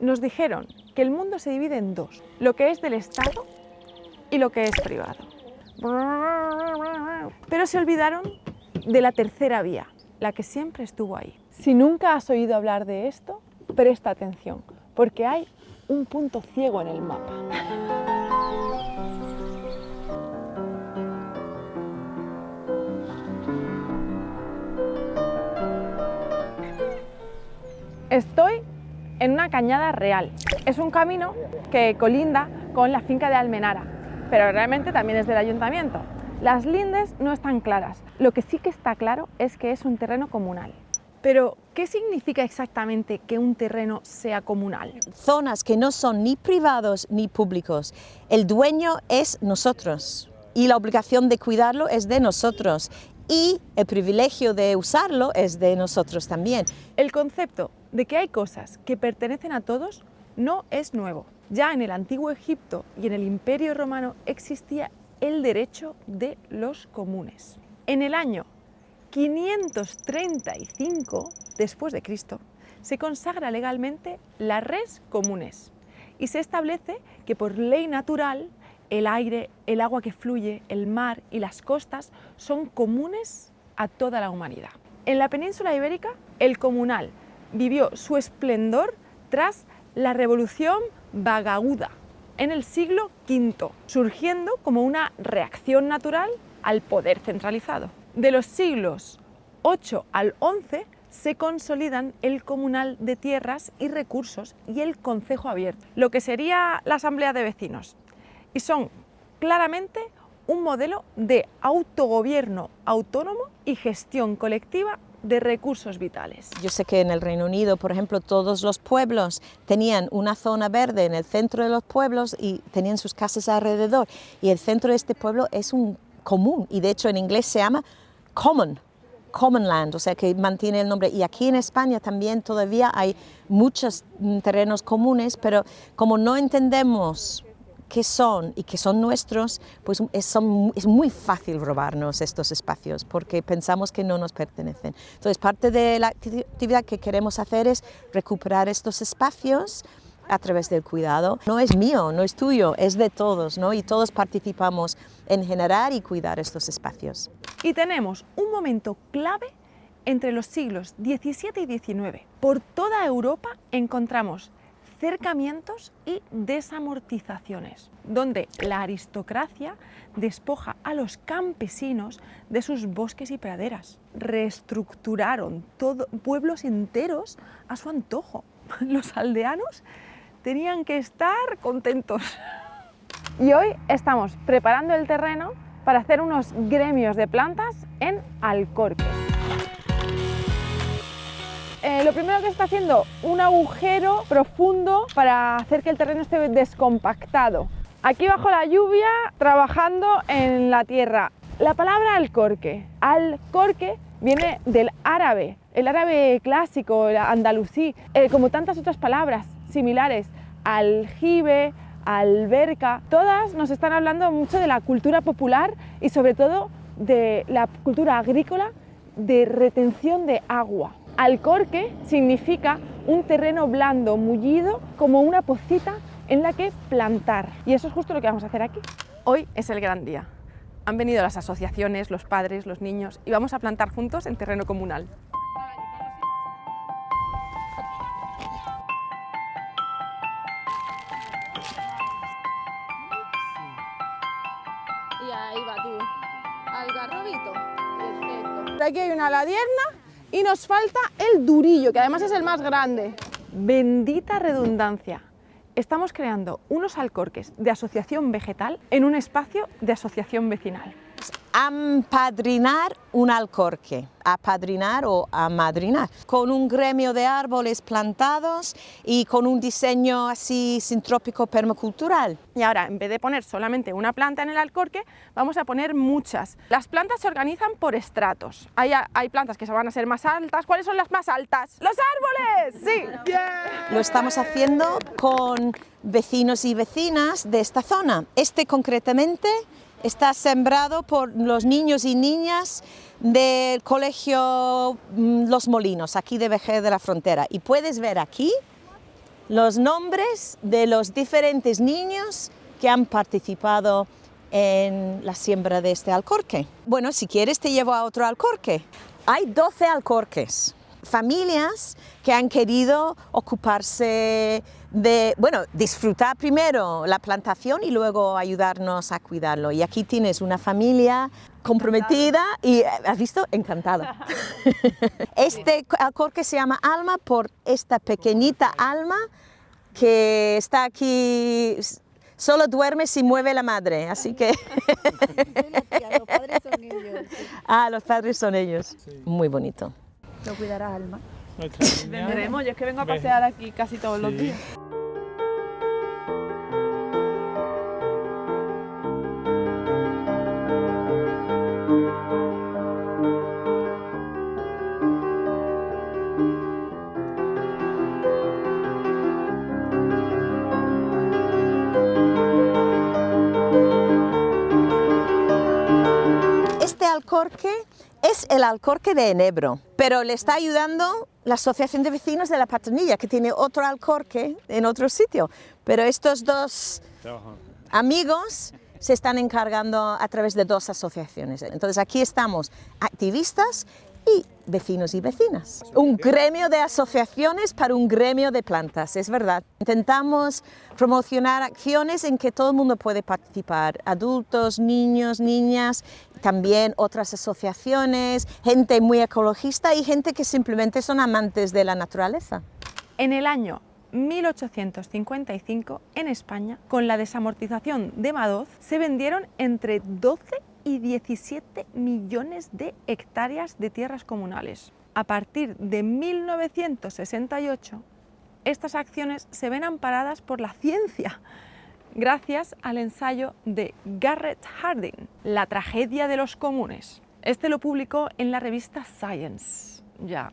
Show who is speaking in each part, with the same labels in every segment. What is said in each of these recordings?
Speaker 1: nos dijeron que el mundo se divide en dos, lo que es del Estado y lo que es privado. Pero se olvidaron de la tercera vía, la que siempre estuvo ahí. Si nunca has oído hablar de esto, presta atención, porque hay un punto ciego en el mapa. Estoy en una cañada real. Es un camino que colinda con la finca de Almenara, pero realmente también es del ayuntamiento. Las lindes no están claras. Lo que sí que está claro es que es un terreno comunal. Pero, ¿qué significa exactamente que un terreno sea comunal?
Speaker 2: Zonas que no son ni privados ni públicos. El dueño es nosotros y la obligación de cuidarlo es de nosotros y el privilegio de usarlo es de nosotros también.
Speaker 1: El concepto de que hay cosas que pertenecen a todos no es nuevo. Ya en el antiguo Egipto y en el Imperio Romano existía el derecho de los comunes. En el año 535 después de Cristo se consagra legalmente la res communes y se establece que por ley natural el aire, el agua que fluye, el mar y las costas son comunes a toda la humanidad. En la península ibérica, el comunal vivió su esplendor tras la Revolución Bagauda en el siglo V, surgiendo como una reacción natural al poder centralizado. De los siglos 8 al 11 se consolidan el comunal de tierras y recursos y el concejo abierto, lo que sería la asamblea de vecinos, y son claramente un modelo de autogobierno autónomo y gestión colectiva de recursos vitales.
Speaker 2: Yo sé que en el Reino Unido, por ejemplo, todos los pueblos tenían una zona verde en el centro de los pueblos y tenían sus casas alrededor, y el centro de este pueblo es un común, y de hecho en inglés se llama common land, o sea que mantiene el nombre. Y aquí en España también todavía hay muchos terrenos comunes, pero como no entendemos qué son y que son nuestros, pues es muy fácil robarnos estos espacios porque pensamos que no nos pertenecen. Entonces, parte de la actividad que queremos hacer es recuperar estos espacios a través del cuidado. No es mío, no es tuyo, es de todos, ¿no? Y todos participamos en generar y cuidar estos espacios.
Speaker 1: Y tenemos un momento clave entre los siglos XVII y XIX. Por toda Europa encontramos cercamientos y desamortizaciones, donde la aristocracia despoja a los campesinos de sus bosques y praderas. Reestructuraron pueblos enteros a su antojo. Los aldeanos tenían que estar contentos. Y hoy estamos preparando el terreno para hacer unos gremios de plantas en Alcorques. Lo primero que está haciendo, un agujero profundo para hacer que el terreno esté descompactado. Aquí bajo la lluvia, trabajando en la tierra. La palabra alcorque viene del árabe, el árabe clásico, el andalusí, como tantas otras palabras similares, aljibe, alberca. Todas nos están hablando mucho de la cultura popular y sobre todo de la cultura agrícola de retención de agua. Alcorque significa un terreno blando, mullido, como una pocita en la que plantar. Y eso es justo lo que vamos a hacer aquí. Hoy es el gran día. Han venido las asociaciones, los padres, los niños y vamos a plantar juntos en terreno comunal. Y ahí va tú, algarrobito. Perfecto. Aquí hay una ladierna y nos falta el durillo, que además es el más grande. Bendita redundancia. Estamos creando unos alcorques de asociación vegetal en un espacio de asociación vecinal.
Speaker 2: Ampadrinar un alcorque, apadrinar o amadrinar, con un gremio de árboles plantados y con un diseño así sintrópico permacultural.
Speaker 1: Y ahora, en vez de poner solamente una planta en el alcorque, vamos a poner muchas. Las plantas se organizan por estratos. Hay plantas que van a ser más altas. ¿Cuáles son las más altas? ¡Los árboles! ¡Sí! ¡Yeah!
Speaker 2: Lo estamos haciendo con vecinos y vecinas de esta zona. Concretamente está sembrado por los niños y niñas del colegio Los Molinos, aquí de Vejer de la Frontera. Y puedes ver aquí los nombres de los diferentes niños que han participado en la siembra de este alcorque. Bueno, si quieres te llevo a otro alcorque. Hay 12 alcorques, familias que han querido ocuparse de, bueno, disfrutar primero la plantación y luego ayudarnos a cuidarlo. Y aquí tienes una familia comprometida y, ¿has visto? Encantada. Este alcorque se llama Alma por esta pequeñita Alma que está aquí, solo duerme si mueve la madre, así que...
Speaker 3: Los padres son ellos. Sí.
Speaker 2: Ah, los padres son ellos.
Speaker 4: Sí.
Speaker 2: Muy bonito.
Speaker 3: Lo cuidará Alma.
Speaker 4: Nuestra niña.
Speaker 1: Vendremos, yo es que vengo a
Speaker 4: Ven.
Speaker 1: pasear aquí casi todos los
Speaker 4: Sí.
Speaker 1: días.
Speaker 2: Este alcorque es el alcorque de Enebro, pero le está ayudando la Asociación de Vecinos de la Patronilla, que tiene otro alcorque en otro sitio. Pero estos dos
Speaker 4: Trabajan.
Speaker 2: amigos se están encargando a través de dos asociaciones. Entonces aquí estamos activistas y vecinos y vecinas. Un gremio de asociaciones para un gremio de plantas, es verdad. Intentamos promocionar acciones en que todo el mundo puede participar, adultos, niños, niñas, también otras asociaciones, gente muy ecologista y gente que simplemente son amantes de la naturaleza.
Speaker 1: En el año 1855, en España, con la desamortización de Madoz, se vendieron entre 12 y 17 millones de hectáreas de tierras comunales. A partir de 1968, estas acciones se ven amparadas por la ciencia, gracias al ensayo de Garrett Hardin, La tragedia de los comunes. Este lo publicó en la revista Science, ya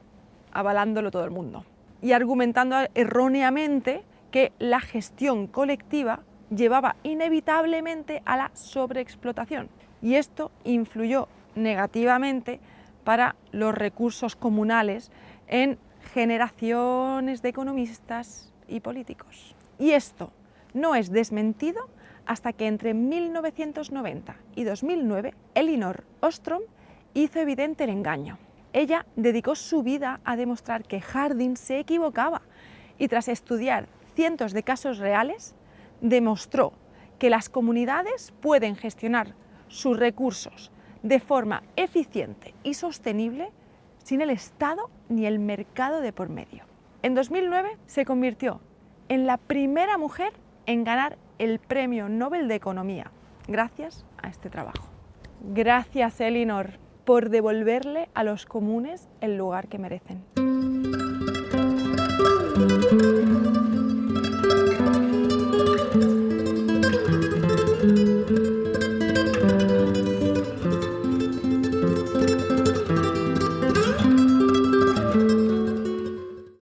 Speaker 1: avalándolo todo el mundo, y argumentando erróneamente que la gestión colectiva llevaba inevitablemente a la sobreexplotación, y esto influyó negativamente para los recursos comunales en generaciones de economistas y políticos. Y esto no es desmentido hasta que entre 1990 y 2009 Elinor Ostrom hizo evidente el engaño. Ella dedicó su vida a demostrar que Hardin se equivocaba y tras estudiar cientos de casos reales, demostró que las comunidades pueden gestionar sus recursos de forma eficiente y sostenible sin el Estado ni el mercado de por medio. En 2009 se convirtió en la primera mujer en ganar el Premio Nobel de Economía, gracias a este trabajo. Gracias, Elinor, por devolverle a los comunes el lugar que merecen.